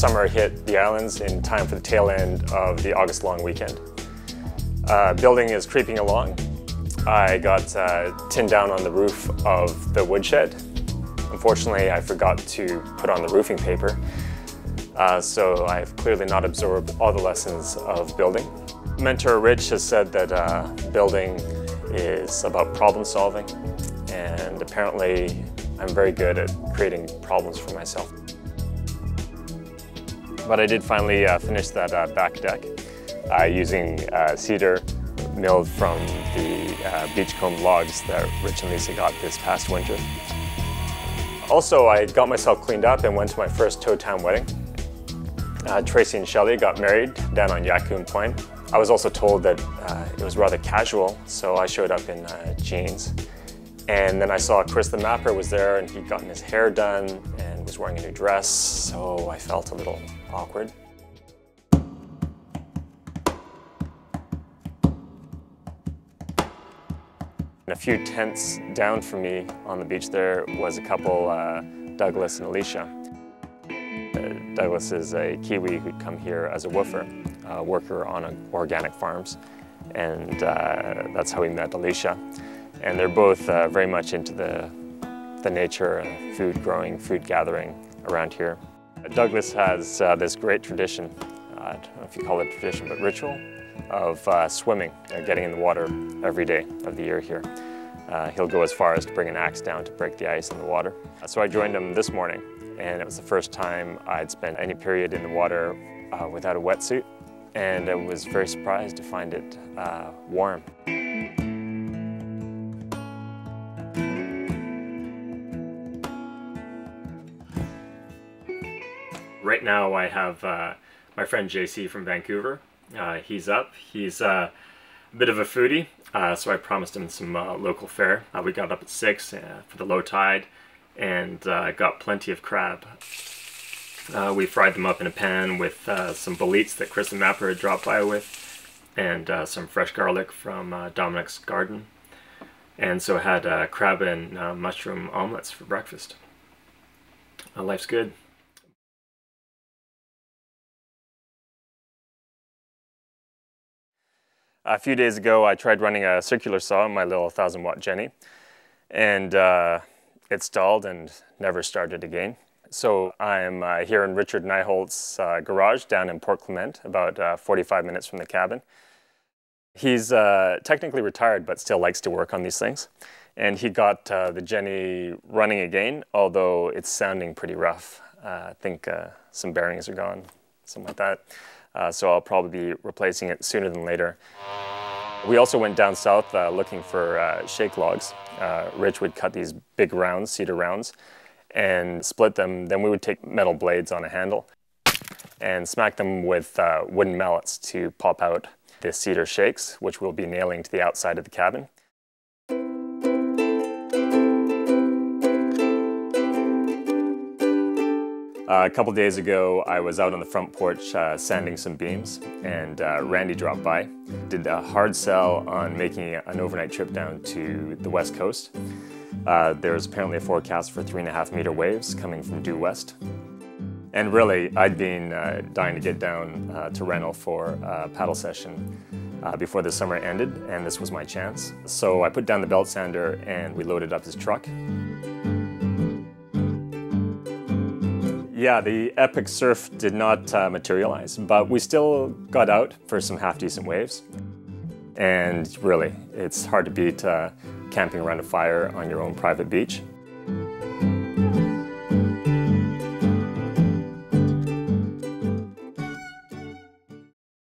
summer hit the islands in time for the tail end of the August long weekend. Building is creeping along. I got tin down on the roof of the woodshed. Unfortunately, I forgot to put on the roofing paper, so I've clearly not absorbed all the lessons of building. Mentor Rich has said that building is about problem solving, and apparently I'm very good at creating problems for myself. But I did finally finish that back deck using cedar milled from the beachcomb logs that Rich and Lisa got this past winter. Also, I got myself cleaned up and went to my first Toad Town wedding. Tracy and Shelley got married down on Yaccoon Point. I was also told that it was rather casual, so I showed up in jeans. And then I saw Chris the Mapper was there, and he'd gotten his hair done and was wearing a new dress, so I felt a little awkward. And a few tents down from me on the beach there was a couple, Douglas and Alicia. Douglas is a Kiwi who'd come here as a woofer, a worker on organic farms, and that's how we met Alicia. And they're both very much into the nature and food growing, food gathering around here. Douglas has this great tradition, I don't know if you call it a tradition, but ritual, of swimming, getting in the water every day of the year here. He'll go as far as to bring an axe down to break the ice in the water. So I joined him this morning, and it was the first time I'd spent any period in the water without a wetsuit, and I was very surprised to find it warm. Right now I have my friend JC from Vancouver. He's up. He's a bit of a foodie, so I promised him some local fare. We got up at 6 for the low tide and got plenty of crab. We fried them up in a pan with some boletes that Chris the Mapper had dropped by with, and some fresh garlic from Dominic's garden. And so I had crab and mushroom omelets for breakfast. Life's good. A few days ago, I tried running a circular saw on my little 1000-watt Jenny, and it stalled and never started again. So I'm here in Richard Nyholt's garage down in Port Clement, about 45 minutes from the cabin. He's technically retired, but still likes to work on these things. And he got the Jenny running again, although it's sounding pretty rough. I think some bearings are gone, something like that. So I'll probably be replacing it sooner than later. We also went down south looking for shake logs. Rich would cut these big rounds, cedar rounds, and split them. Then we would take metal blades on a handle and smack them with wooden mallets to pop out the cedar shakes, which we'll be nailing to the outside of the cabin. A couple days ago, I was out on the front porch sanding some beams, and Randy dropped by. Did a hard sell on making an overnight trip down to the west coast. There's apparently a forecast for 3.5-meter waves coming from due west. And really, I'd been dying to get down to Rennell for a paddle session before the summer ended, and this was my chance. So I put down the belt sander and we loaded up his truck. Yeah, the epic surf did not materialize, but we still got out for some half-decent waves. And really, it's hard to beat camping around a fire on your own private beach.